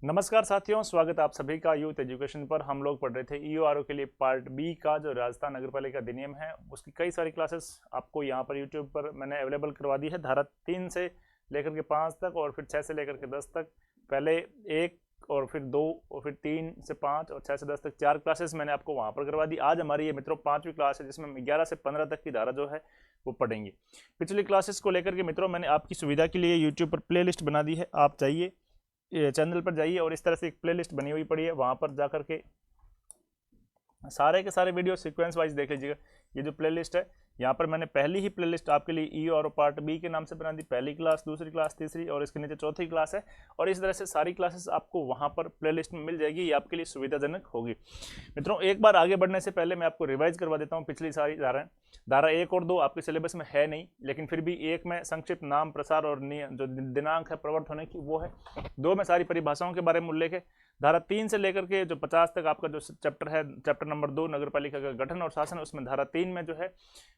नमस्कार साथियों, स्वागत है आप सभी का यूथ एजुकेशन पर। हम लोग पढ़ रहे थे ईओआरओ के लिए पार्ट बी का जो राजस्थान नगरपालिका अधिनियम है उसकी कई सारी क्लासेस आपको यहाँ पर यूट्यूब पर मैंने अवेलेबल करवा दी है। धारा 3 से लेकर के 5 तक और फिर 6 से लेकर के 10 तक, पहले 1 और फिर 2 और फिर 3 से 5 और 6 से 10 तक 4 क्लासेस मैंने आपको वहाँ पर करवा दी। आज हमारी ये मित्रों 5वीं क्लास है जिसमें 11 से 15 तक की धारा जो है वो पढ़ेंगे। पिछली क्लासेस को लेकर के मित्रों मैंने आपकी सुविधा के लिए यूट्यूब पर प्ले लिस्ट बना दी है। आप चाहिए चैनल पर जाइए और इस तरह से एक प्लेलिस्ट बनी हुई पड़ी है, वहां पर जाकर के सारे के सारे वीडियो सीक्वेंस वाइज देख लीजिएगा। ये जो प्लेलिस्ट है यहाँ पर मैंने पहली ही प्लेलिस्ट आपके लिए ई और पार्ट बी के नाम से बना दी। पहली क्लास, दूसरी क्लास, तीसरी और इसके नीचे चौथी क्लास है और इस तरह से सारी क्लासेस आपको वहाँ पर प्लेलिस्ट में मिल जाएगी। ये आपके लिए सुविधाजनक होगी। मित्रों एक बार आगे बढ़ने से पहले मैं आपको रिवाइज करवा देता हूँ पिछली सारी धाराएं। धारा 1 और 2 आपके सिलेबस में है नहीं, लेकिन फिर भी 1 में संक्षिप्त नाम, प्रसार और जो दिनांक है प्रवर्त होने की वो है। 2 में सारी परिभाषाओं के बारे में उल्लेख है। धारा 3 से लेकर के जो 50 तक आपका जो चैप्टर है, चैप्टर नंबर 2 नगरपालिका का गठन और शासन, उसमें धारा 3 में जो है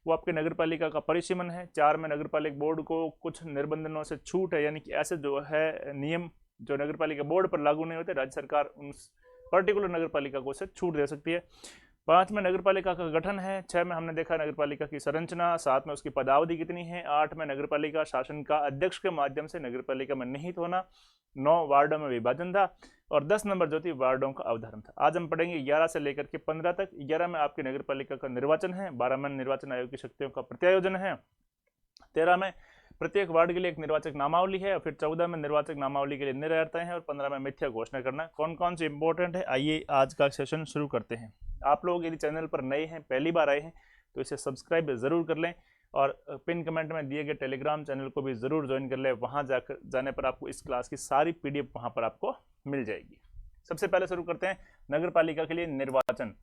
वो आपके नगरपालिका का परिसीमन है। 4 में नगरपालिका बोर्ड को कुछ निर्बंधनों से छूट है, यानी कि ऐसे जो है नियम जो नगरपालिका बोर्ड पर लागू नहीं होते, राज्य सरकार उन पर्टिकुलर नगरपालिका को से छूट दे सकती है। 5 में नगरपालिका का गठन है। 6 में हमने देखा नगरपालिका की संरचना। 7 में उसकी पदावधि कितनी है। 8 में नगरपालिका शासन का अध्यक्ष के माध्यम से नगरपालिका में निहित होना। 9 वार्डों में विभाजन था और 10 नंबर जो थी वार्डों का अवधारण था। आज हम पढ़ेंगे 11 से लेकर के 15 तक। 11 में आपकी नगरपालिका का निर्वाचन है। 12 में निर्वाचन आयोग की शक्तियों का प्रत्यायोजन है। 13 में प्रत्येक वार्ड के लिए एक निर्वाचक नामावली है। फिर 14 में निर्वाचक नामावली के लिए निर्णय हैं और 15 में मिथ्या घोषणा करना। कौन कौन से इंपॉर्टेंट है, आइए आज का सेशन शुरू करते हैं। आप लोग यदि चैनल पर नए हैं, पहली बार आए हैं, तो इसे सब्सक्राइब जरूर कर लें और पिन कमेंट में दिए गए टेलीग्राम चैनल को भी जरूर ज्वाइन कर लें। वहां जाने पर आपको इस क्लास की सारी पीडीएफ वहां पर आपको मिल जाएगी। सबसे पहले शुरू करते हैं नगरपालिका के लिए निर्वाचन।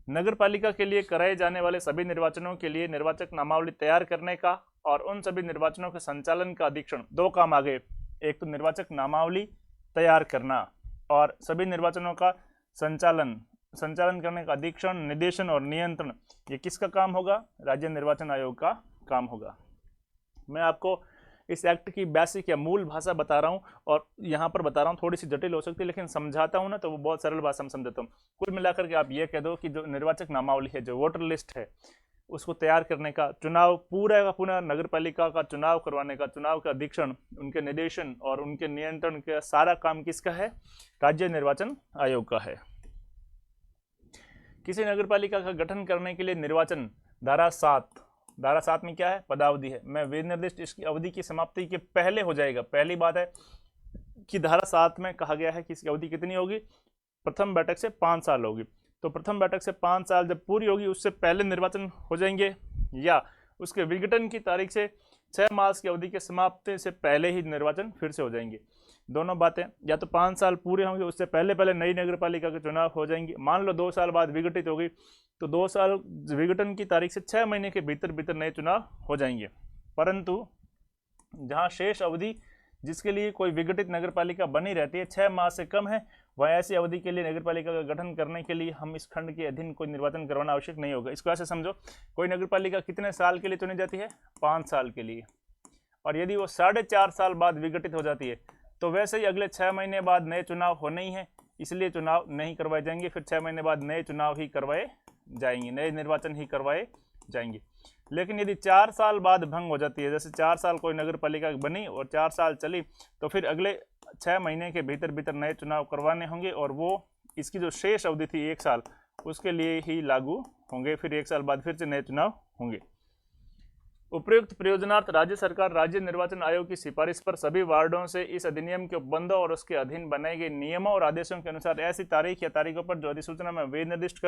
नगरपालिका के लिए कराए जाने वाले सभी निर्वाचनों के लिए निर्वाचक नामावली तैयार करने का और उन सभी निर्वाचनों के संचालन का अधीक्षण 2 काम आ गए। एक तो निर्वाचक नामावली तैयार करना और सभी निर्वाचनों का संचालन करने का अधीक्षण, निर्देशन और नियंत्रण, ये किसका काम होगा? राज्य निर्वाचन आयोग का काम होगा। मैं आपको इस एक्ट की बेसिक या मूल भाषा बता रहा हूँ और यहाँ पर बता रहा हूँ, थोड़ी सी जटिल हो सकती है लेकिन समझाता हूँ ना तो वो बहुत सरल भाषा में समझाता हूँ। कुल मिलाकर के आप ये कह दो कि जो निर्वाचक नामावली है, जो वोटर लिस्ट है, उसको तैयार करने का, चुनाव पूरा का पूरा नगरपालिका का चुनाव करवाने का, चुनाव का अधीक्षण, उनके निर्देशन और उनके नियंत्रण का सारा काम किसका है? राज्य निर्वाचन आयोग का है। किसी नगरपालिका का गठन करने के लिए निर्वाचन, धारा 7 में क्या है? पदावधि है। मैं विनिर्दिष्ट इसकी अवधि की समाप्ति के पहले हो जाएगा। पहली बात है कि धारा 7 में कहा गया है कि इसकी अवधि कितनी होगी? प्रथम बैठक से 5 साल होगी। तो प्रथम बैठक से 5 साल जब पूरी होगी उससे पहले निर्वाचन हो जाएंगे या उसके विघटन की तारीख से 6 मास की अवधि के समाप्ति से पहले ही निर्वाचन फिर से हो जाएंगे। दोनों बातें, या तो 5 साल पूरे होंगे उससे पहले पहले नई नगरपालिका के चुनाव हो जाएंगे। मान लो 2 साल बाद विघटित हो गई तो 2 साल विघटन की तारीख से 6 महीने के भीतर भीतर नए चुनाव हो जाएंगे। परंतु जहां शेष अवधि जिसके लिए कोई विघटित नगरपालिका बनी रहती है 6 माह से कम है, वह ऐसी अवधि के लिए नगरपालिका का गठन करने के लिए हम इस खंड के अधीन कोई निर्वाचन करवाना आवश्यक नहीं होगा। इसको ऐसे समझो, कोई नगरपालिका कितने साल के लिए चुनी जाती है? 5 साल के लिए। और यदि वो 4.5 साल बाद विघटित हो जाती है तो वैसे ही अगले 6 महीने बाद नए चुनाव होने ही है, इसलिए चुनाव नहीं करवाए जाएंगे। फिर 6 महीने बाद नए चुनाव ही करवाए जाएंगे, नए निर्वाचन ही करवाए जाएंगे। लेकिन यदि 4 साल बाद भंग हो जाती है, जैसे 4 साल कोई नगरपालिका बनी और 4 साल चली, तो फिर अगले 6 महीने के भीतर भीतर नए चुनाव करवाने होंगे और वो इसकी जो शेष अवधि थी 1 साल, उसके लिए ही लागू होंगे। फिर 1 साल बाद फिर से नए चुनाव होंगे। उपयुक्त प्रयोजनार्थ राज्य सरकार राज्य निर्वाचन आयोग की सिफारिश पर सभी वार्डों से इस अधिनियम के उपबंधों और उसके अधीन बनाए गए नियमों और आदेशों के अनुसार ऐसी तारीख या तारीखों पर जो अधिसूचना में विनिर्दिष्ट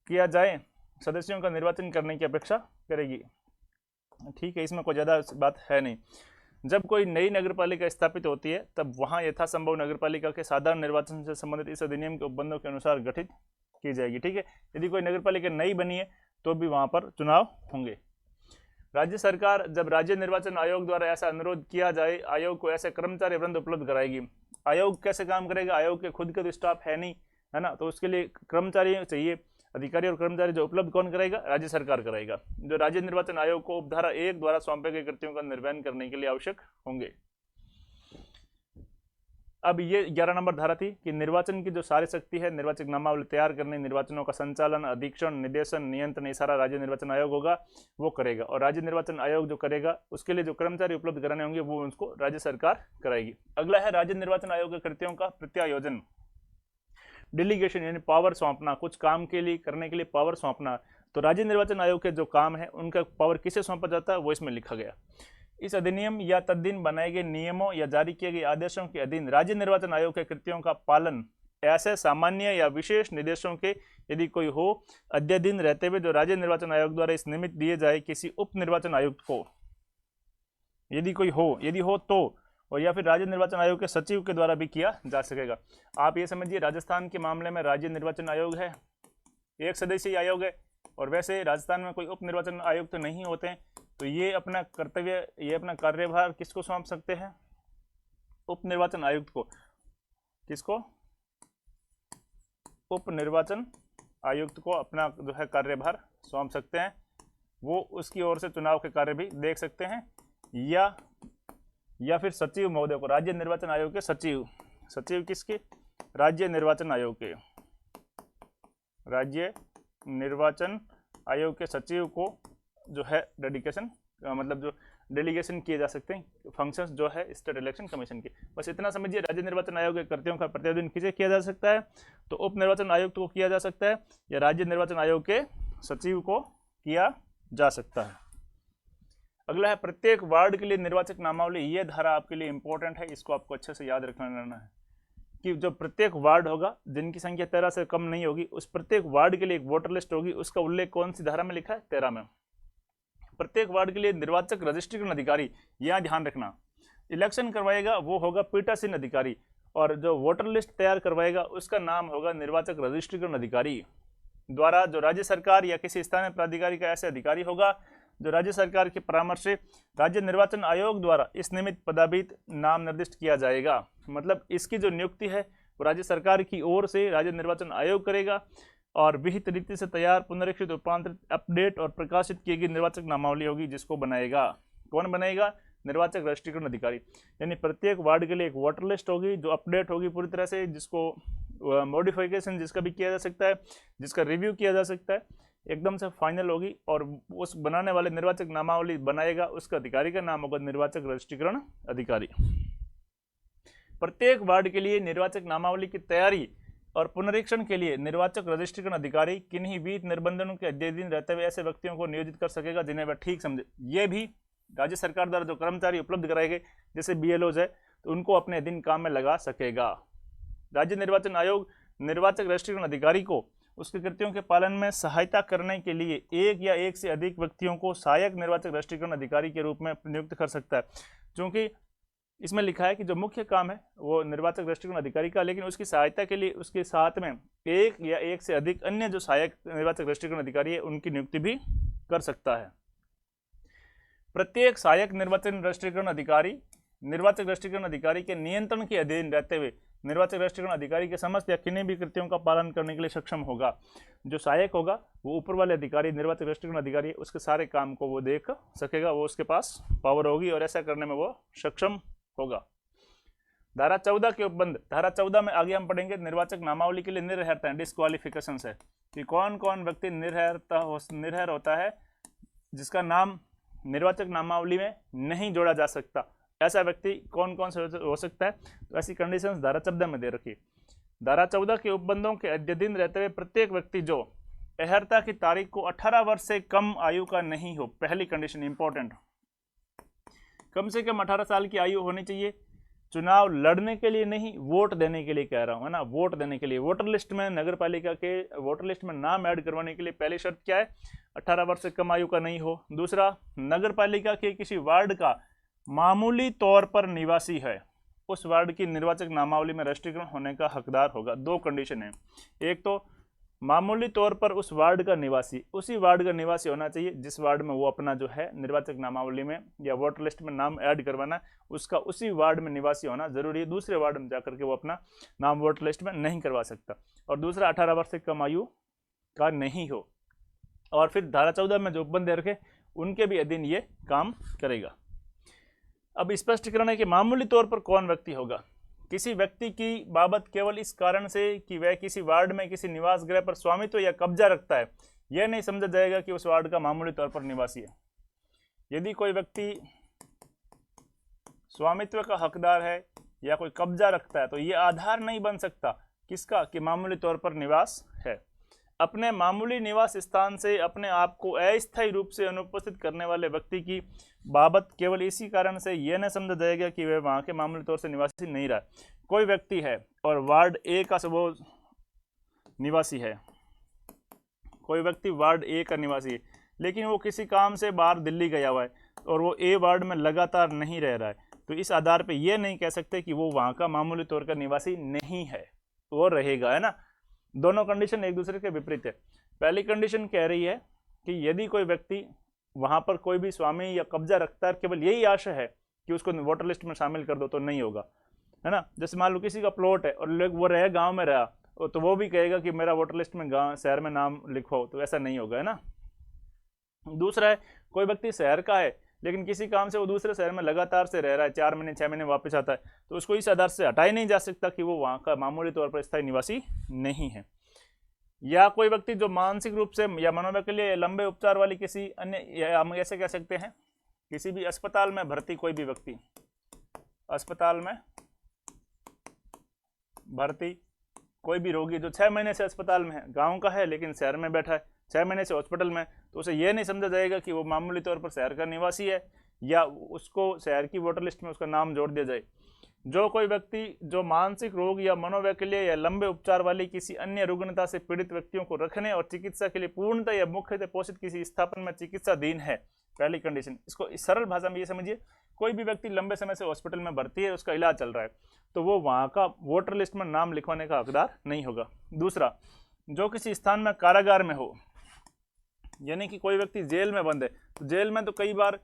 किया जाए सदस्यों का निर्वाचन करने की अपेक्षा करेगी। ठीक है, इसमें कोई ज़्यादा बात है नहीं। जब कोई नई नगरपालिका स्थापित होती है तब वहां यथासंभव नगरपालिका के साधारण निर्वाचन से संबंधित इस अधिनियम के उपबंधों के अनुसार गठित की जाएगी। ठीक है, यदि कोई नगरपालिका नई बनी है तो भी वहां पर चुनाव होंगे। राज्य सरकार जब राज्य निर्वाचन आयोग द्वारा ऐसा अनुरोध किया जाए, आयोग को ऐसे कर्मचारी वृंद उपलब्ध कराएगी। आयोग कैसे काम करेगा? आयोग के खुद का तो स्टाफ है नहीं, है ना, तो उसके लिए कर्मचारी चाहिए। अधिकारी और कर्मचारी जो उपलब्ध कौन कराएगा? राज्य सरकार कराएगा, जो राज्य निर्वाचन आयोग को उपधारा 1 द्वारा सौंपे गए कृत्यों का निर्वहन करने के लिए आवश्यक होंगे। अब ये 11 नंबर धारा थी कि निर्वाचन की जो सारी शक्ति है, निर्वाचक नामावली तैयार करने, निर्वाचनों का संचालन, अधीक्षण, निर्देशन, नियंत्रण, ये सारा राज्य निर्वाचन आयोग होगा, वो करेगा। और राज्य निर्वाचन आयोग जो करेगा उसके लिए जो कर्मचारी उपलब्ध कराने होंगे वो उसको राज्य सरकार कराएगी। अगला है राज्य निर्वाचन आयोग के कृत्यों का प्रत्यायोजन, डेलीगेशन यानी पावर सौंपना, कुछ काम के लिए करने के लिए पावर सौंपना। तो राज्य निर्वाचन आयोग के जो काम है उनका पावर किसे सौंपा जाता है वो इसमें लिखा गया। इस अधिनियम या तद्दिन बनाए गए नियमों या जारी किए गए आदेशों के अधीन राज्य निर्वाचन आयोग के कृत्यों का पालन ऐसे सामान्य या विशेष निर्देशों के यदि कोई हो अद्यतन रहते हुए जो राज्य निर्वाचन आयोग द्वारा इस निमित्त दिए जाए किसी उप निर्वाचन आयुक्त को, यदि कोई हो, यदि हो तो, और या फिर राज्य निर्वाचन आयोग के सचिव के द्वारा भी किया जा सकेगा। आप ये समझिए राजस्थान के मामले में राज्य निर्वाचन आयोग है, एक सदस्यीय आयोग है, और वैसे राजस्थान में कोई उप निर्वाचन आयुक्त तो नहीं होते हैं, तो ये अपना कर्तव्य, ये अपना कार्यभार किसको सौंप सकते हैं? उप निर्वाचन आयुक्त को। किसको? उप निर्वाचन आयुक्त को अपना जो है कार्यभार सौंप सकते हैं। वो उसकी ओर से चुनाव के कार्य भी देख सकते हैं, या फिर सचिव महोदय को, राज्य निर्वाचन आयोग के सचिव, सचिव किसके? राज्य निर्वाचन आयोग के, राज्य निर्वाचन आयोग के सचिव को जो है डेडिकेशन मतलब जो डेलीगेशन किए जा सकते हैं फंक्शंस जो है स्टेट इलेक्शन कमीशन के। बस इतना समझिए, राज्य निर्वाचन आयोग के कर्तव्यों का प्रत्यायोजन किसे किया जा सकता है? तो उप निर्वाचन आयुक्त को किया जा सकता है, या राज्य निर्वाचन आयोग के सचिव को किया जा सकता है। अगला है प्रत्येक वार्ड के लिए निर्वाचक नामावली। ये धारा आपके लिए इंपॉर्टेंट है, इसको आपको अच्छे से याद रखना है कि जो प्रत्येक वार्ड होगा जिनकी संख्या 13 से कम नहीं होगी, उस प्रत्येक वार्ड के लिए एक वोटर लिस्ट होगी। उसका उल्लेख कौन सी धारा में लिखा है? 13 में। प्रत्येक वार्ड के लिए निर्वाचक रजिस्ट्रेशन अधिकारी, यह ध्यान रखना, इलेक्शन करवाएगा वो होगा पीठासीन अधिकारी, और जो वोटर लिस्ट तैयार करवाएगा उसका नाम होगा निर्वाचक रजिस्ट्रेशन अधिकारी द्वारा, जो राज्य सरकार या किसी स्थानीय प्राधिकारी का ऐसे अधिकारी होगा जो राज्य सरकार के परामर्श से राज्य निर्वाचन आयोग द्वारा इस निमित्त पदाभित नाम निर्दिष्ट किया जाएगा। मतलब इसकी जो नियुक्ति है वो राज्य सरकार की ओर से राज्य निर्वाचन आयोग करेगा, और विहित रीति से तैयार, पुनरीक्षित, रूपांतरित, अपडेट और प्रकाशित की गई निर्वाचक नामावली होगी, जिसको बनाएगा कौन? बनाएगा निर्वाचक रजिस्ट्रेशन अधिकारी। यानी प्रत्येक वार्ड के लिए एक वोटर लिस्ट होगी जो अपडेट होगी पूरी तरह से, जिसको मॉडिफिकेशन जिसका भी किया जा सकता है, जिसका रिव्यू किया जा सकता है, एकदम से फाइनल होगी, और उस बनाने वाले निर्वाचक नामावली बनाएगा उसका अधिकारी का नाम होगा निर्वाचक रजिस्ट्रेशन अधिकारी। प्रत्येक वार्ड के लिए निर्वाचक नामावली की तैयारी और पुनरीक्षण के लिए निर्वाचक रजिस्ट्रेशन अधिकारी किन्हीं विहित निबंधनों के अधीन रहते हुए ऐसे व्यक्तियों को नियोजित कर सकेगा जिन्हें वह ठीक समझे। ये भी राज्य सरकार द्वारा जो कर्मचारी उपलब्ध कराए गए जैसे BLOs है तो उनको अपने अधीन काम में लगा सकेगा। राज्य निर्वाचन आयोग निर्वाचक रजिस्ट्रेशन अधिकारी को उसके कृत्यों के पालन में सहायता करने के लिए एक या एक से अधिक व्यक्तियों को सहायक निर्वाचक रजिस्ट्रेशन अधिकारी के रूप में नियुक्त कर सकता है। क्योंकि इसमें लिखा है कि जो मुख्य काम है वो निर्वाचक रजिस्ट्रेशन अधिकारी का, लेकिन उसकी सहायता के लिए उसके साथ में एक या एक से अधिक अन्य जो सहायक निर्वाचक रजिस्ट्रेशन अधिकारी है उनकी नियुक्ति भी कर सकता है। प्रत्येक सहायक निर्वाचन रजिस्ट्रेशन अधिकारी निर्वाचक रजिस्ट्रेशन अधिकारी के नियंत्रण के अधीन रहते हुए निर्वाचक रजिस्ट्रेशन अधिकारी के समस्त या किन्हीं भी कृत्यों का पालन करने के लिए सक्षम होगा। जो सहायक होगा वो ऊपर वाले अधिकारी निर्वाचक रजिस्ट्रेशन अधिकारी उसके सारे काम को वो देख सकेगा, वो उसके पास पावर होगी और ऐसा करने में वो सक्षम होगा। धारा 14 के उपबंध, धारा 14 में आगे हम पढ़ेंगे निर्वाचक नामावली के लिए निर्हरता है, डिस्क्वालिफिकेशन है कि कौन कौन व्यक्ति निर्हर होता है जिसका नाम निर्वाचक नामावली में नहीं जोड़ा जा सकता। ऐसा व्यक्ति कौन कौन से हो सकता है, तो ऐसी कंडीशंस धारा 14 में दे रखी। धारा 14 के उपबंधों के अधीन रहते हुए प्रत्येक व्यक्ति जो अहर्ता की तारीख को 18 वर्ष से कम आयु का नहीं हो, पहली कंडीशन इंपॉर्टेंट, कम से कम 18 साल की आयु होनी चाहिए। चुनाव लड़ने के लिए नहीं, वोट देने के लिए कह रहा हूं, है ना, वोट देने के लिए। वोटर लिस्ट में नगर पालिका के वोटर लिस्ट में नाम ऐड करवाने के लिए पहली शर्त क्या है? 18 वर्ष से कम आयु का नहीं हो। दूसरा, नगर पालिका के किसी वार्ड का मामूली तौर पर निवासी है, उस वार्ड की निर्वाचक नामावली में रजिस्ट्रेशन होने का हकदार होगा। दो कंडीशन है, एक तो मामूली तौर पर उस वार्ड का निवासी, उसी वार्ड का निवासी होना चाहिए जिस वार्ड में वो अपना जो है निर्वाचक नामावली में या वोटर लिस्ट में नाम ऐड करवाना, उसका उसी वार्ड में निवासी होना जरूरी है। दूसरे वार्ड में जाकर के वो अपना नाम वोटर लिस्ट में नहीं करवा सकता। और दूसरा, 18 वर्ष से कम आयु का नहीं हो। और फिर धारा 14 में जो उपबंध रखे उनके भी अधीन ये काम करेगा। अब स्पष्टीकरण है कि मामूली तौर पर कौन व्यक्ति होगा। किसी व्यक्ति की बाबत केवल इस कारण से कि वह किसी वार्ड में किसी निवास गृह पर स्वामित्व या कब्जा रखता है, यह नहीं समझा जाएगा कि उस वार्ड का मामूली तौर पर निवासी है। यदि कोई व्यक्ति स्वामित्व का हकदार है या कोई कब्जा रखता है तो यह आधार नहीं बन सकता किसका, कि मामूली तौर पर निवास है। अपने मामूली निवास स्थान से अपने आप को अस्थायी रूप से अनुपस्थित करने वाले व्यक्ति की बाबत केवल इसी कारण से यह न समझा जाएगा कि वह वहां के मामूली तौर से निवासी नहीं रहा। कोई व्यक्ति है और वार्ड ए का वो निवासी है, कोई व्यक्ति वार्ड ए का निवासी है, लेकिन वो किसी काम से बाहर दिल्ली गया हुआ है और वो ए वार्ड में लगातार नहीं रह रहा है, तो इस आधार पे ये नहीं कह सकते कि वो वहाँ का मामूली तौर का निवासी नहीं है, वो रहेगा, है ना। दोनों कंडीशन एक दूसरे के विपरीत है। पहली कंडीशन कह रही है कि यदि कोई व्यक्ति वहाँ पर कोई भी स्वामी या कब्जा रखता है, केवल यही आशा है कि उसको वोटर लिस्ट में शामिल कर दो, तो नहीं होगा, है ना। जैसे मान लो किसी का प्लॉट है और लोग वो रहे गाँव में रहा, तो वो भी कहेगा कि मेरा वोटर लिस्ट में गाँव शहर में नाम लिखवाओ, तो ऐसा नहीं होगा, है ना। दूसरा है, कोई व्यक्ति शहर का है लेकिन किसी काम से वो दूसरे शहर में लगातार से रह रहा है, 4 महीने 6 महीने वापस आता है, तो उसको इस आधार से हटाया नहीं जा सकता कि वो वहाँ का मामूली तौर पर स्थायी निवासी नहीं है। या कोई व्यक्ति जो मानसिक रूप से या मनोवैकल्य या लंबे उपचार वाली किसी अन्य, या हम ऐसे कह सकते हैं किसी भी अस्पताल में भर्ती कोई भी व्यक्ति, अस्पताल में भर्ती कोई भी रोगी जो 6 महीने से अस्पताल में है, गाँव का है लेकिन शहर में बैठा है, 6 महीने से हॉस्पिटल में, तो उसे यह नहीं समझा जाएगा कि वो मामूली तौर पर शहर का निवासी है या उसको शहर की वोटर लिस्ट में उसका नाम जोड़ दिया जाए। जो कोई व्यक्ति जो मानसिक रोग या मनोवैकल्य या लंबे उपचार वाली किसी अन्य रुग्णता से पीड़ित व्यक्तियों को रखने और चिकित्सा के लिए पूर्णतः या मुख्यतः पोषित किसी स्थापन में चिकित्साधीन है, पहली कंडीशन। इसको सरल भाषा में ये समझिए, कोई भी व्यक्ति लंबे समय से हॉस्पिटल में भर्ती है, उसका इलाज चल रहा है, तो वो वहाँ का वोटर लिस्ट में नाम लिखवाने का हकदार नहीं होगा। दूसरा, जो किसी स्थान में कारागार में हो, यानी कि कोई व्यक्ति जेल में बंद है, तो जेल में तो कई बार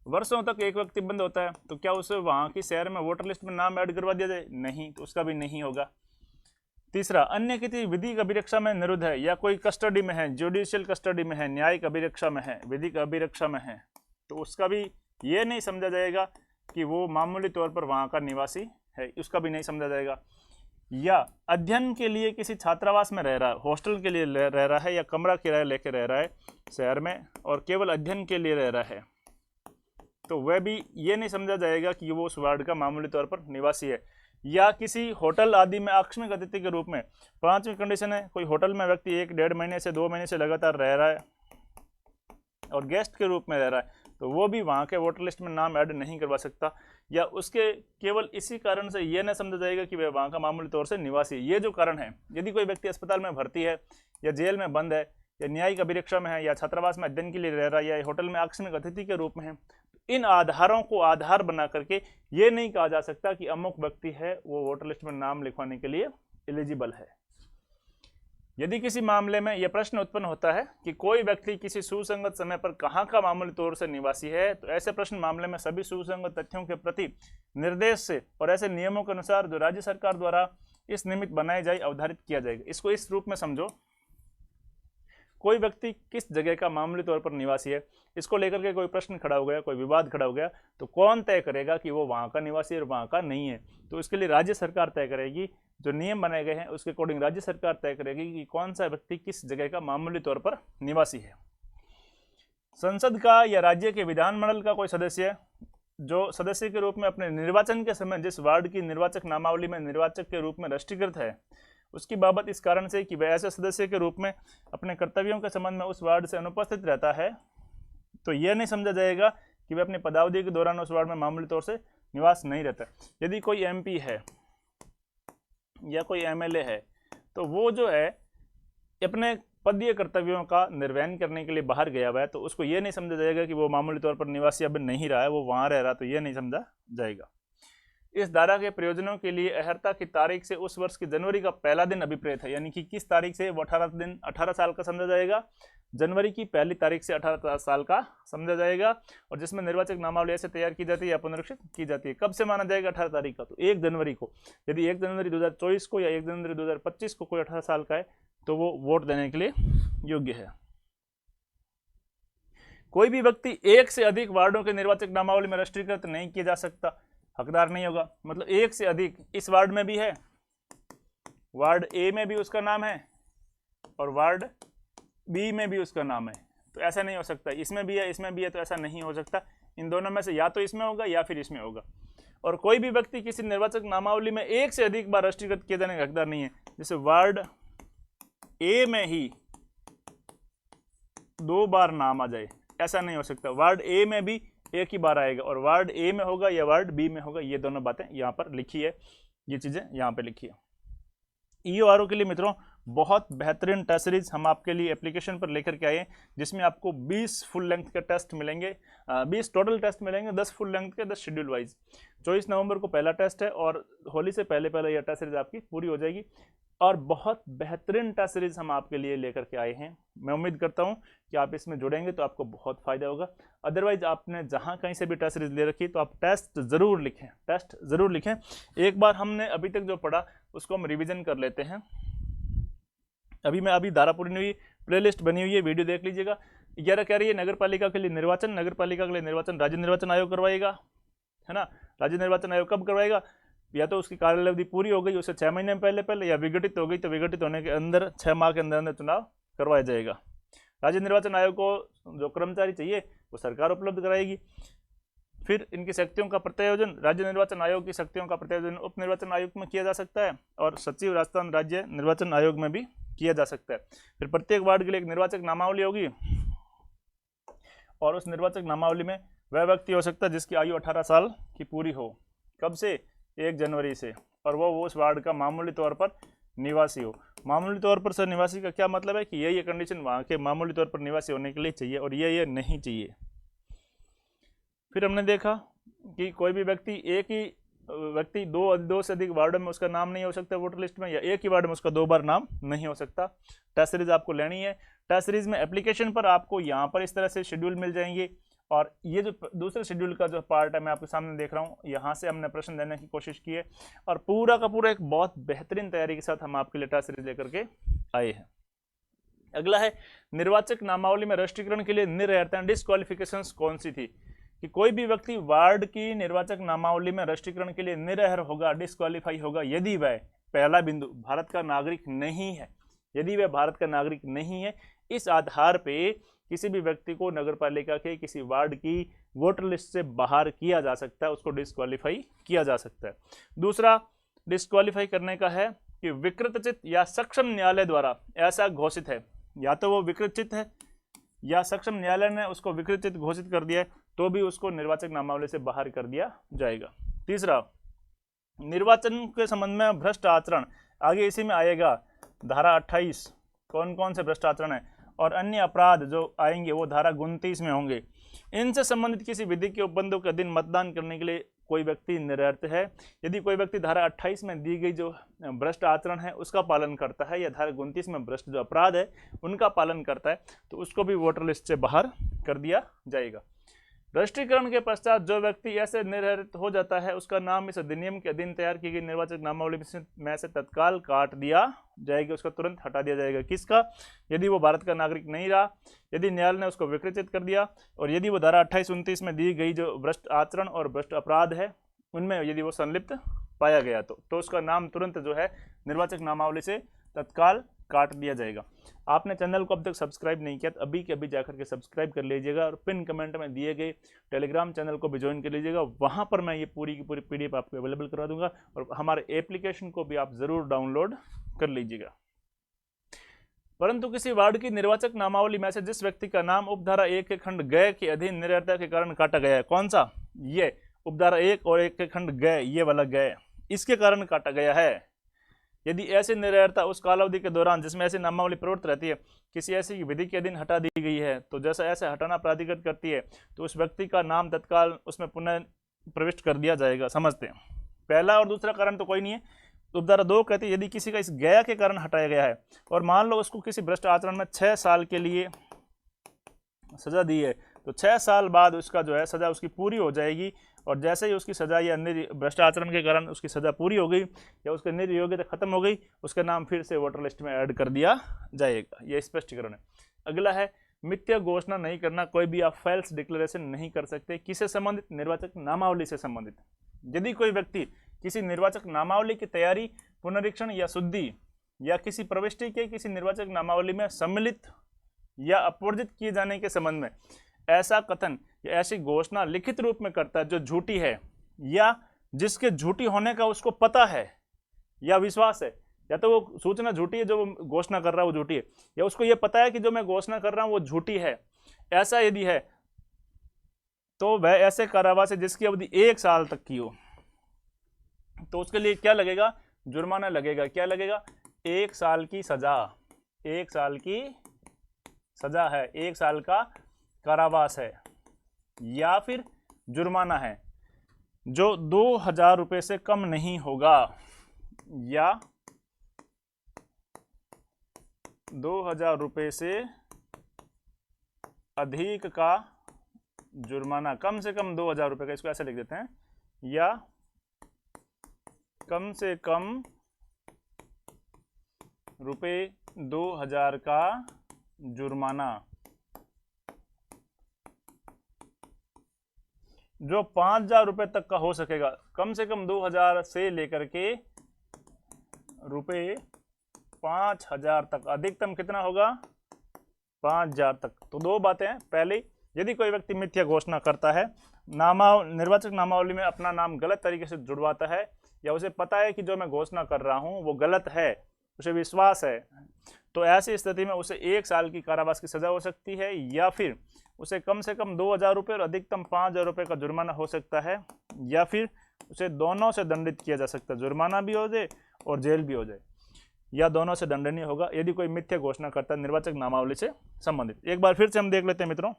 वर्षों तक एक व्यक्ति बंद होता है, तो क्या उसे वहाँ की शहर में वोटर लिस्ट में नाम ऐड करवा दिया जाए? नहीं, तो उसका भी नहीं होगा। तीसरा, अन्य किसी विधिक अभिरक्षा में निरुद्ध है या कोई कस्टडी में है, जुडिशियल कस्टडी में है, न्यायिक अभिरक्षा में है, विधिक अभिरक्षा में है, तो उसका भी ये नहीं समझा जाएगा कि वो मामूली तौर पर वहाँ का निवासी है, उसका भी नहीं समझा जाएगा। या अध्ययन के लिए किसी छात्रावास में रह रहा है, हॉस्टल के लिए रह रहा है या कमरा किराया लेके रह रहा है शहर में और केवल अध्ययन के लिए रह रहा है, तो वह भी ये नहीं समझा जाएगा कि वो उस वार्ड का मामूली तौर पर निवासी है। या किसी होटल आदि में आकस्मिक अतिथि के रूप में, पांचवी कंडीशन है, कोई होटल में व्यक्ति 1-1.5 महीने से 2 महीने से लगातार रह रहा है और गेस्ट के रूप में रह रहा है, तो वो भी वहाँ के वोटर लिस्ट में नाम ऐड नहीं करवा सकता। या उसके केवल इसी कारण से ये न समझा जाएगा कि वह वहाँ का मामूली तौर से निवासी है। ये जो कारण है, यदि कोई व्यक्ति अस्पताल में भर्ती है या जेल में बंद है या न्यायिक अभिरक्षा में है या छात्रावास में अध्ययन के लिए रह रहा है या होटल में आकस्मिक अतिथि के रूप में है, इन आधारों को आधार बना करके ये नहीं कहा जा सकता कि अमुक व्यक्ति है वो वोटर लिस्ट में नाम लिखवाने के लिए एलिजिबल है। यदि किसी मामले में यह प्रश्न उत्पन्न होता है कि कोई व्यक्ति किसी सुसंगत समय पर कहाँ का मामूली तौर से निवासी है, तो ऐसे प्रश्न मामले में सभी सुसंगत तथ्यों के प्रति निर्देश से और ऐसे नियमों के अनुसार जो राज्य सरकार द्वारा इस निमित्त बनाए जाए अवधारित किया जाएगा। इसको इस रूप में समझो, कोई व्यक्ति किस जगह का मामूली तौर पर निवासी है, इसको लेकर के कोई प्रश्न खड़ा हो गया, कोई विवाद खड़ा हो गया, तो कौन तय करेगा कि वो वहाँ का निवासी और वहाँ का नहीं है? तो इसके लिए राज्य सरकार तय करेगी। जो नियम बनाए गए हैं उसके अकॉर्डिंग राज्य सरकार तय करेगी कि कौन सा व्यक्ति किस जगह का मामूली तौर पर निवासी है। संसद का या राज्य के विधानमंडल का कोई सदस्य जो सदस्य के रूप में अपने निर्वाचन के समय जिस वार्ड की निर्वाचक नामावली में निर्वाचक के रूप में राष्ट्रीयकृत है, उसकी बाबत इस कारण से कि वह ऐसे सदस्य के रूप में अपने कर्तव्यों के संबंध में उस वार्ड से अनुपस्थित रहता है, तो यह नहीं समझा जाएगा कि वह अपनी पदावधि के दौरान उस वार्ड में मामूली तौर से निवास नहीं रहता। यदि कोई एमपी है या कोई एमएलए है, तो वो जो है अपने पदीय कर्तव्यों का निर्वहन करने के लिए बाहर गया हुआ है, तो उसको ये नहीं समझा जाएगा कि वो मामूली तौर पर निवासी अब नहीं रहा है, वो वहाँ रह रहा, तो ये नहीं समझा जाएगा। इस धारा के प्रयोजनों के लिए अहर्ता की तारीख से उस वर्ष की जनवरी का पहला दिन अभिप्रेत है, यानी कि किस तारीख से वो 18 साल का समझा जाएगा, जनवरी की पहली तारीख से 18 साल का समझा जाएगा। और जिसमें निर्वाचक नामावली ऐसे तैयार की जाती है या पुनरीक्षित की जाती है। कब से माना जाएगा 18 तारीख का? तो 1 जनवरी को। यदि 1 जनवरी 2024 को या 1 जनवरी 2025 को कोई 18 साल का है तो वो वोट देने के लिए योग्य है। कोई भी व्यक्ति एक से अधिक वार्डों के निर्वाचक नामावली में राष्ट्रीयकृत नहीं किया जा सकता। हकदार नहीं होगा। मतलब एक से अधिक इस वार्ड में भी है, वार्ड ए में भी उसका नाम है और वार्ड बी में भी उसका नाम है, तो ऐसा नहीं हो सकता। इसमें भी है, इसमें भी है, तो ऐसा नहीं हो सकता। इन दोनों में से या तो इसमें होगा या फिर इसमें होगा। और कोई भी व्यक्ति किसी निर्वाचक नामावली में एक से अधिक बार राष्ट्रीयकृत किए जाने का हकदार नहीं है। जैसे वार्ड ए में ही 2 बार नाम आ जाए, ऐसा नहीं हो सकता। वार्ड ए में भी एक ही बार आएगा, और वार्ड ए में होगा या वार्ड बी में होगा। ये दोनों बातें यहाँ पर लिखी है, ये चीजें यहाँ पे लिखी है। EORO के लिए मित्रों बहुत बेहतरीन टेस्ट सीरीज हम आपके लिए एप्लीकेशन पर लेकर के आए, जिसमें आपको 20 फुल लेंथ के टेस्ट मिलेंगे, 20 टोटल टेस्ट मिलेंगे, 10 फुल लेंथ के, 10 शेड्यूल वाइज। 24 नवंबर को पहला टेस्ट है और होली से पहले पहले यह टेस्ट सीरीज आपकी पूरी हो जाएगी। और बहुत बेहतरीन टेस्ट सीरीज हम आपके लिए लेकर के आए हैं। मैं उम्मीद करता हूं कि आप इसमें जुड़ेंगे तो आपको बहुत फायदा होगा। अदरवाइज आपने जहां कहीं से भी टेस्ट सीरीज ले रखी तो आप टेस्ट जरूर लिखें, टेस्ट जरूर लिखें। एक बार हमने अभी तक जो पढ़ा उसको हम रिवीजन कर लेते हैं। अभी धारापुरी हुई प्लेलिस्ट बनी हुई है, वीडियो देख लीजिएगा। 11 कह रही है नगर पालिका के लिए निर्वाचन, नगर पालिका के लिए निर्वाचन राज्य निर्वाचन आयोग करवाएगा, है ना। राज्य निर्वाचन आयोग कब करवाएगा? या तो उसकी कार्यालय अवधि पूरी हो गई उससे 6 महीने पहले पहले, या विघटित हो गई तो विघटित होने के अंदर 6 माह के अंदर अंदर चुनाव करवाया जाएगा। राज्य निर्वाचन आयोग को जो कर्मचारी चाहिए वो सरकार उपलब्ध कराएगी। फिर इनकी शक्तियों का प्रत्यायोजन, राज्य निर्वाचन आयोग की शक्तियों का प्रत्यायोजन उप निर्वाचन आयोग में किया जा सकता है और सचिव राजस्थान राज्य निर्वाचन आयोग में भी किया जा सकता है। फिर प्रत्येक वार्ड के लिए एक निर्वाचक नामावली होगी और उस निर्वाचक नामावली में वह व्यक्ति हो सकता है जिसकी आयु 18 साल की पूरी हो। कब से? 1 जनवरी से। और वो उस वार्ड का मामूली तौर पर निवासी हो। मामूली तौर पर सर निवासी का क्या मतलब है कि ये कंडीशन वहाँ के मामूली तौर पर निवासी होने के लिए चाहिए और ये नहीं चाहिए। फिर हमने देखा कि कोई भी व्यक्ति, एक ही व्यक्ति दो से अधिक वार्डों में उसका नाम नहीं हो सकता वोटर लिस्ट में, या एक ही वार्ड में उसका 2 बार नाम नहीं हो सकता। टेस्ट सीरीज आपको लेनी है। टेस्ट सीरीज में एप्लीकेशन पर आपको यहाँ पर इस तरह से शेड्यूल मिल जाएंगे, और ये जो दूसरे शेड्यूल का जो पार्ट है मैं आपके सामने देख रहा हूँ, यहाँ से हमने प्रश्न देने की कोशिश की है और पूरा का पूरा एक बहुत बेहतरीन तैयारी के साथ हम आपके लिए टेस्ट सीरीज लेकर के आए हैं। अगला है निर्वाचक नामावली में राष्ट्रीयकरण के लिए निर्हरताएं, डिस्क्वालिफिकेशंस कौन सी थी? कि कोई भी व्यक्ति वार्ड की निर्वाचक नामावली में राष्ट्रीयकरण के लिए निर्हर होगा, डिस्क्वालीफाई होगा, यदि वह, पहला बिंदु, भारत का नागरिक नहीं है। यदि वह भारत का नागरिक नहीं है, इस आधार पे किसी भी व्यक्ति को नगर पालिका के किसी वार्ड की वोटर लिस्ट से बाहर किया जा सकता है, उसको डिस्क्वालीफाई किया जा सकता है। दूसरा डिस्क्वालीफाई करने का है कि विकृतचित या सक्षम न्यायालय द्वारा ऐसा घोषित है, या तो वो विकृतचित है या सक्षम न्यायालय ने उसको विकृतचित घोषित कर दिया है, तो भी उसको निर्वाचक नामावली से बाहर कर दिया जाएगा। तीसरा, निर्वाचन के संबंध में भ्रष्ट आचरण, आगे इसी में आएगा धारा 28, कौन कौन से भ्रष्ट आचरण है, और अन्य अपराध जो आएंगे वो धारा 29 में होंगे। इनसे संबंधित किसी विधि के उपबंधों के अधीन मतदान करने के लिए कोई व्यक्ति निर्हर्त है। यदि कोई व्यक्ति धारा 28 में दी गई जो भ्रष्ट आचरण है उसका पालन करता है, या धारा 29 में भ्रष्ट जो अपराध है उनका पालन करता है, तो उसको भी वोटर लिस्ट से बाहर कर दिया जाएगा। राष्ट्रीयकरण के पश्चात जो व्यक्ति ऐसे निर्हरित हो जाता है उसका नाम इस अधिनियम के अधीन तैयार की गई निर्वाचक नामावली में से तत्काल काट दिया जाएगा, उसका तुरंत हटा दिया जाएगा। किसका? यदि वो भारत का नागरिक नहीं रहा, यदि न्यायालय ने उसको विकृत कर दिया, और यदि वो धारा 28-29 में दी गई जो भ्रष्ट आचरण और भ्रष्ट अपराध है उनमें यदि वो संलिप्त पाया गया तो उसका नाम तुरंत जो है निर्वाचक नामावली से तत्काल काट दिया जाएगा। आपने चैनल को अब तक सब्सक्राइब नहीं किया तो अभी के अभी जाकर के सब्सक्राइब कर लीजिएगा, और पिन कमेंट में दिए गए टेलीग्राम चैनल को भी ज्वाइन कर लीजिएगा। वहां पर मैं ये पूरी की पूरी PDF आपको अवेलेबल करवा दूंगा, और हमारे एप्लीकेशन को भी आप जरूर डाउनलोड कर लीजिएगा। परंतु किसी वार्ड की निर्वाचक नामावली में से जिस व्यक्ति का नाम उपधारा 1 के खंड ग के अधीन निर्हरता के कारण काटा गया है, कौन सा? ये उपधारा 1 और 1 के खंड ग, ये वाला ग, इसके कारण काटा गया है। यदि ऐसी निर्हरता उस कालावधि के दौरान जिसमें ऐसी नामावली प्रवृत्त रहती है किसी ऐसी विधि के अधीन हटा दी गई है, तो जैसा ऐसे हटाना प्राधिकृत करती है तो उस व्यक्ति का नाम तत्काल उसमें पुनः प्रविष्ट कर दिया जाएगा। समझते हैं? पहला और दूसरा कारण तो कोई नहीं है। उपधारा 2 कहती है यदि किसी का इस गया के कारण हटाया गया है और मान लो उसको किसी भ्रष्ट आचरण में 6 साल के लिए सजा दी है, तो 6 साल बाद उसका जो है सजा उसकी पूरी हो जाएगी, और जैसे ही उसकी सजा या भ्रष्ट आचरण के कारण उसकी सजा पूरी हो गई या उसकी निर्योग्यता खत्म हो गई, उसका नाम फिर से वोटर लिस्ट में ऐड कर दिया जाएगा। यह स्पष्टीकरण है। अगला है मिथ्या घोषणा नहीं करना, कोई भी आप फॉल्स डिक्लेरेशन नहीं कर सकते। किससे संबंधित? निर्वाचक नामावली से संबंधित। यदि कोई व्यक्ति किसी निर्वाचक नामावली की तैयारी, पुनरीक्षण या शुद्धि या किसी प्रविष्टि के किसी निर्वाचक नामावली में सम्मिलित या अपवर्जित किए जाने के संबंध में ऐसा कथन या ऐसी घोषणा लिखित रूप में करता है जो झूठी है, या जिसके झूठी होने का उसको पता है या विश्वास है, या तो वो सूचना झूठी है जो वो घोषणा कर रहा है वो झूठी है, या उसको ये पता है कि जो मैं घोषणा कर रहा हूं वो झूठी है, ऐसा यदि है तो वह ऐसे कारावास है जिसकी अवधि 1 साल तक की हो। तो उसके लिए क्या लगेगा? जुर्माना लगेगा। क्या लगेगा? 1 साल की सजा। 1 साल की सजा है, 1 साल का कारावास है, या फिर जुर्माना है जो 2000 रुपये से कम नहीं होगा, या 2000 रुपये से अधिक का जुर्माना, कम से कम 2000 रुपये का, इसको ऐसे लिख देते हैं, या कम से कम रुपये 2000 का जुर्माना, जो 5000 रुपये तक का हो सकेगा। कम से कम 2000 से लेकर के रुपये 5000 तक, अधिकतम कितना होगा? 5000 तक। तो दो बातें हैं। पहले, यदि कोई व्यक्ति मिथ्या घोषणा करता है, निर्वाचक नामावली में अपना नाम गलत तरीके से जुड़वाता है, या उसे पता है कि जो मैं घोषणा कर रहा हूं वो गलत है, उसे विश्वास है, तो ऐसी स्थिति में उसे 1 साल की कारावास की सजा हो सकती है, या फिर उसे कम से कम 2000 रुपये और अधिकतम 5000 रुपये का जुर्माना हो सकता है, या फिर उसे दोनों से दंडित किया जा सकता है, जुर्माना भी हो जाए और जेल भी हो जाए, या दोनों से दंडनीय होगा यदि कोई मिथ्या घोषणा करता है निर्वाचक नामावली से संबंधित। एक बार फिर से हम देख लेते हैं मित्रों।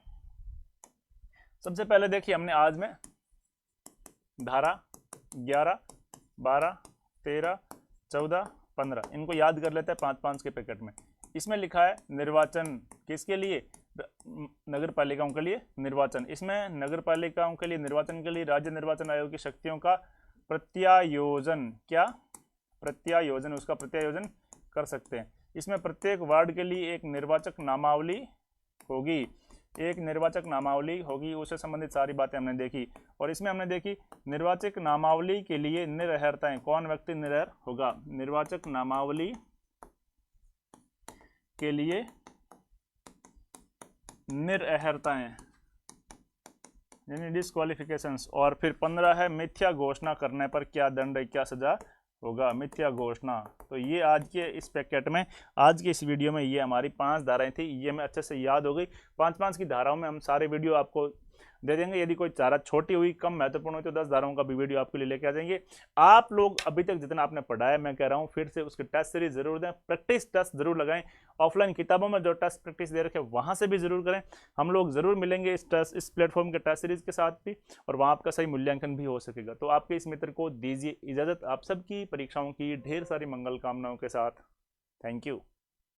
सबसे पहले देखिए, हमने आज में धारा 11, 12, 13, 14, 15 इनको याद कर लेते हैं 5-5 के पैकेट में। इसमें लिखा है निर्वाचन किसके लिए? नगर पालिकाओं के लिए निर्वाचन। इसमें नगर पालिकाओं के लिए निर्वाचन के लिए राज्य निर्वाचन आयोग की शक्तियों का प्रत्यायोजन, क्या प्रत्यायोजन, उसका प्रत्यायोजन कर सकते हैं। इसमें प्रत्येक वार्ड के लिए एक निर्वाचक नामावली होगी, एक निर्वाचक नामावली होगी, उससे संबंधित सारी बातें हमने देखी। और इसमें हमने देखी निर्वाचक नामावली के लिए निरर्हताएं, कौन व्यक्ति निरर्ह होगा? निर्वाचक नामावली के लिए निरर्हताएं यानी डिस्क्वालिफिकेशंस। और फिर 15 है मिथ्या घोषणा करने पर क्या दंड है, क्या सजा होगा? मिथ्या घोषणा। तो ये आज के इस पैकेट में, आज के इस वीडियो में ये हमारी 5 धाराएं थी, ये हमें अच्छे से याद हो गई। 5-5 की धाराओं में हम सारे वीडियो आपको दे देंगे। यदि कोई धारा छोटी हुई, कम महत्वपूर्ण हुई, तो 10 धाराओं का भी वीडियो आपके लिए लेके आ जाएंगे। आप लोग अभी तक जितना आपने पढ़ा है, मैं कह रहा हूँ फिर से उसकी टेस्ट सीरीज जरूर दें, प्रैक्टिस टेस्ट जरूर लगाएं। ऑफलाइन किताबों में जो टेस्ट प्रैक्टिस दे रखे वहां से भी जरूर करें। हम लोग जरूर मिलेंगे इस प्लेटफॉर्म के टेस्ट सीरीज के साथ भी, और वहां आपका सही मूल्यांकन भी हो सकेगा। तो आपके इस मित्र को दीजिए इजाजत। आप सबकी परीक्षाओं की ढेर सारी मंगल कामनाओं के साथ। Thank you.